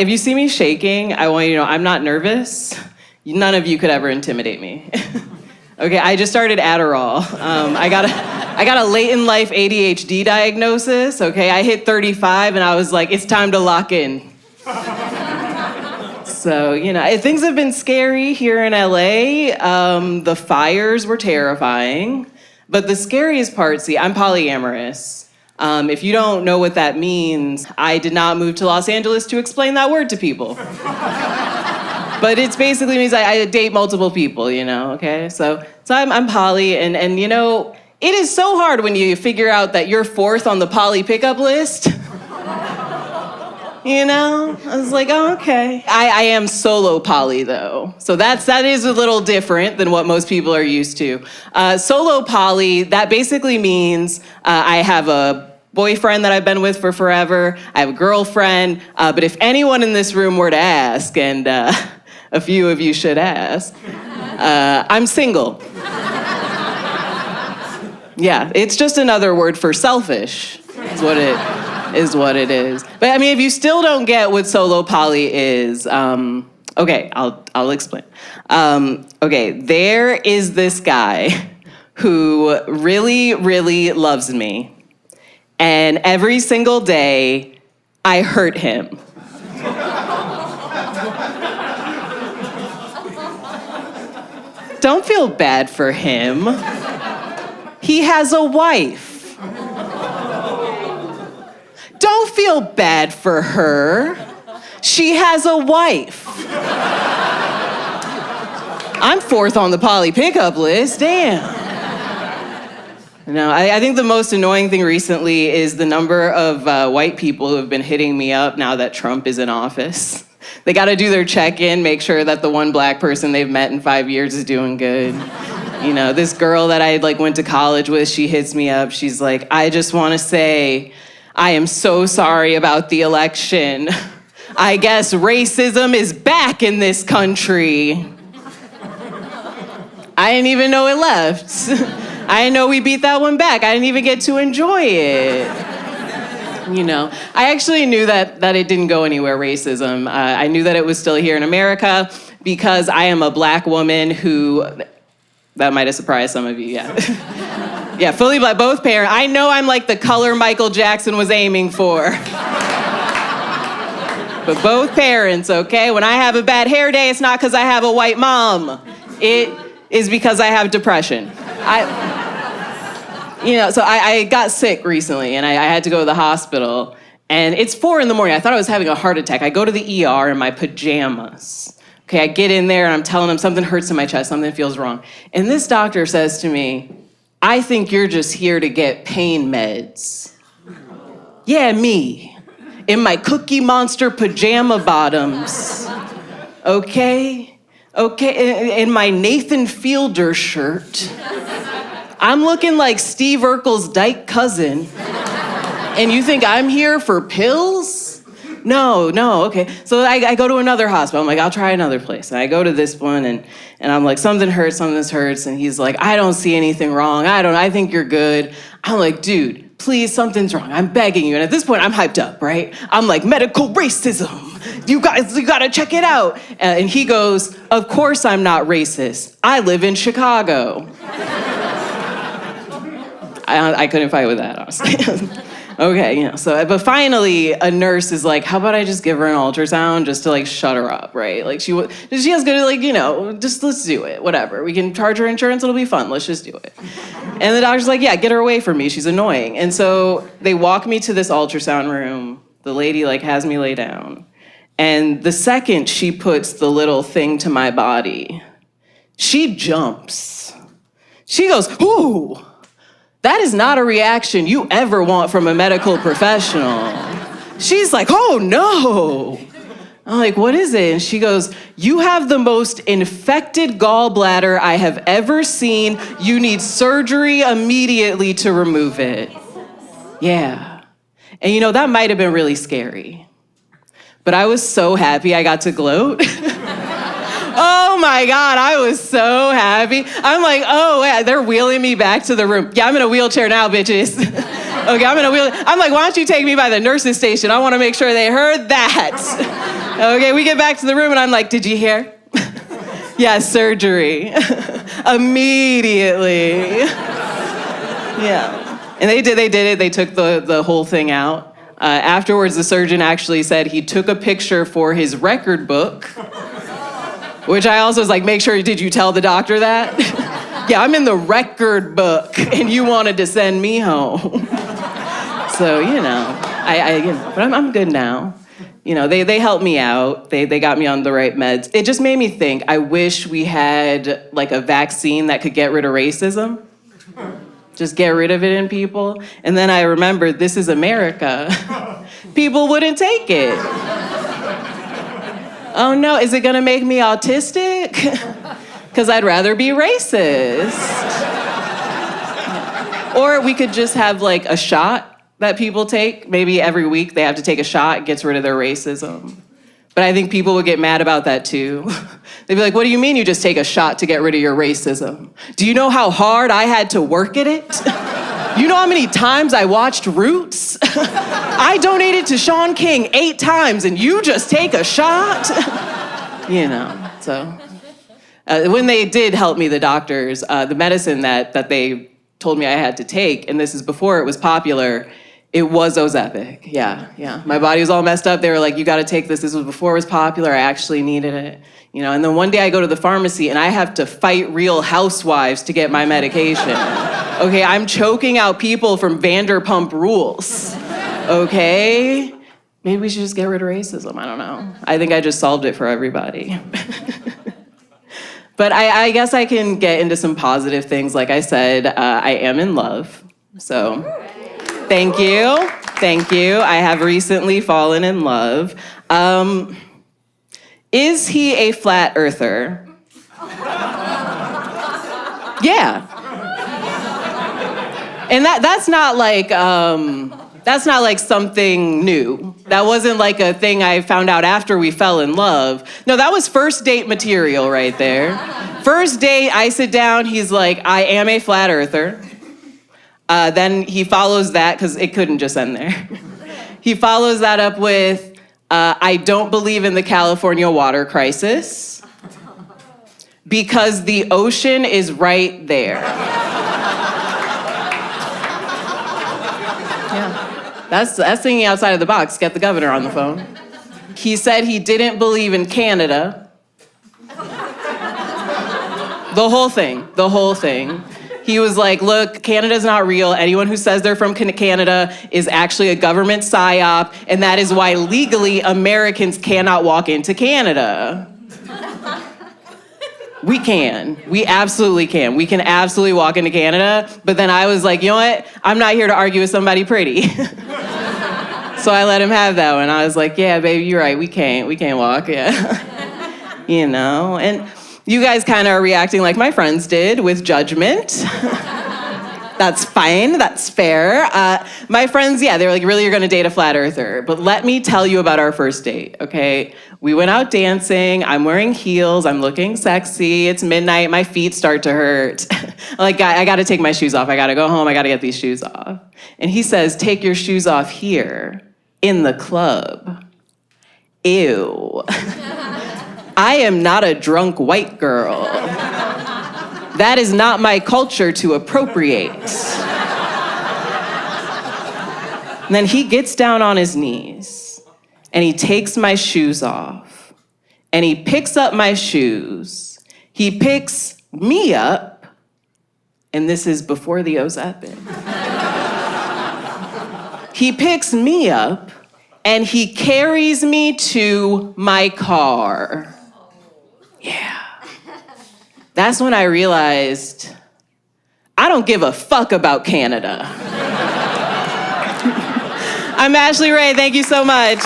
If you see me shaking, I want you to know I'm not nervous. None of you could ever intimidate me. Okay, I just started Adderall. I got a late in life ADHD diagnosis. Okay, I hit 35 and I was like, it's time to lock in. So, things have been scary here in LA. The fires were terrifying. But the scariest part, I'm polyamorous. If you don't know what that means, I did not move to Los Angeles to explain that word to people. But it basically means I date multiple people, okay? So I'm poly, and it is so hard when you figure out that you're fourth on the poly pickup list. I was like, oh, okay. I am solo poly, though. So that is a little different than what most people are used to. Solo poly, that basically means I have a boyfriend that I've been with for forever. I have a girlfriend. But if anyone in this room were to ask, and a few of you should ask, I'm single. Yeah, it's just another word for selfish, is what it is. But if you still don't get what solo poly is, okay, I'll explain. Okay, there is this guy who really, really loves me. And every single day, I hurt him. Don't feel bad for him. He has a wife. Don't feel bad for her. She has a wife. I'm fourth on the poly pickup list, damn. No, I think the most annoying thing recently is the number of white people who have been hitting me up now that Trump is in office. They got to do their check-in, make sure that the one black person they've met in 5 years is doing good. This girl that I went to college with, she hits me up. She's like, I just want to say, I am so sorry about the election. I guess racism is back in this country. I didn't even know it left. I didn't know we beat that one back. I didn't even get to enjoy it. I actually knew that it didn't go anywhere, racism. I knew that it was still here in America because I am a black woman who, that might have surprised some of you, yeah. Yeah, fully black, both parents. I know I'm like the color Michael Jackson was aiming for. But both parents, okay? When I have a bad hair day, it's not because I have a white mom. It is because I have depression. So I got sick recently, and I had to go to the hospital, and it's 4 a.m. I thought I was having a heart attack. I go to the ER in my pajamas. Okay, I get in there, and I'm telling him something hurts in my chest, something feels wrong. And this doctor says to me, I think you're just here to get pain meds. Yeah, me, in my Cookie Monster pajama bottoms. Okay, in my Nathan Fielder shirt. I'm looking like Steve Urkel's dyke cousin. And you think I'm here for pills? No, okay. So I go to another hospital. I'm like, I'll try another place. And I go to this one, and I'm like, something hurts. And he's like, I don't see anything wrong. I think you're good. I'm like, dude, please, something's wrong. I'm begging you. And at this point, I'm hyped up, right? I'm like, medical racism. You gotta check it out. And he goes, of course I'm not racist. I live in Chicago. I couldn't fight with that, honestly. Okay, but finally a nurse is like, how about I just give her an ultrasound just to shut her up, right? She has good, just let's do it, whatever. We can charge her insurance, it'll be fun, let's just do it. And the doctor's like, yeah, get her away from me, she's annoying. And so they walk me to this ultrasound room. The lady has me lay down. And the second she puts the little thing to my body, she jumps. She goes, ooh. That is not a reaction you ever want from a medical professional. She's like, oh no. I'm like, what is it? And she goes, you have the most infected gallbladder I have ever seen. You need surgery immediately to remove it. Yeah. And that might have been really scary. But I was so happy I got to gloat. Oh my God, I was so happy. I'm like, oh, yeah, they're wheeling me back to the room. Yeah, I'm in a wheelchair now, bitches. Okay, I'm like, why don't you take me by the nurse's station? I want to make sure they heard that. Okay, we get back to the room and I'm like, did you hear? Yeah, surgery. Immediately. Yeah. And they did it. They took the whole thing out. Afterwards, the surgeon actually said he took a picture for his record book, which I also was like, make sure, did you tell the doctor that? Yeah, I'm in the record book and you wanted to send me home. So, but I'm good now. They helped me out. They got me on the right meds. It just made me think, I wish we had like a vaccine that could get rid of racism. Just get rid of it in people. And then I remembered, this is America. People wouldn't take it. Oh no, is it gonna make me autistic? Because I'd rather be racist. Or we could just have like a shot that people take. Maybe every week they have to take a shot, it gets rid of their racism. But I think people would get mad about that too. They'd be like, what do you mean you just take a shot to get rid of your racism? Do you know how hard I had to work at it? You know how many times I watched Roots? I donated to Sean King 8 times and you just take a shot? So. When they did help me, the doctors, the medicine that they told me I had to take, and this is before it was popular, it was Ozempic. Yeah. My body was all messed up. They were like, you gotta take this. This was before it was popular. I actually needed it. And then one day I go to the pharmacy and I have to fight Real Housewives to get my medication. Okay, I'm choking out people from Vanderpump Rules. Okay? Maybe we should just get rid of racism. I don't know. I think I just solved it for everybody. But I guess I can get into some positive things. Like I said, I am in love. So thank you. I have recently fallen in love. Is he a flat earther? Yeah. And that's not like something new. That wasn't like a thing I found out after we fell in love. No, that was first date material right there. First date, I sit down, he's like, I am a flat earther. Then he follows that, because it couldn't just end there. He follows that up with, I don't believe in the California water crisis because the ocean is right there. Yeah, that's thinking outside of the box. Get the governor on the phone. He said he didn't believe in Canada. The whole thing. He was like, look, Canada's not real. Anyone who says they're from Canada is actually a government psyop, and that is why legally Americans cannot walk into Canada. We can. We absolutely can. We can absolutely walk into Canada. But then I was like, you know what? I'm not here to argue with somebody pretty. So I let him have that one. I was like, yeah, baby, you're right. We can't walk, yeah. And you guys kind of are reacting like my friends did, with judgment. That's fine, that's fair. My friends, yeah, they were like, really, you're gonna date a flat earther? But let me tell you about our first date, okay? We went out dancing, I'm wearing heels, I'm looking sexy, it's midnight, my feet start to hurt. Like, I gotta take my shoes off, I gotta go home, I gotta get these shoes off. And he says, take your shoes off here, in the club. Ew. I am not a drunk white girl. That is not my culture to appropriate. And then he gets down on his knees and he takes my shoes off and he picks up my shoes. He picks me up, and this is before the Ozempic. He picks me up and he carries me to my car. Yeah. That's when I realized I don't give a fuck about Canada. I'm Ashley Ray. Thank you so much.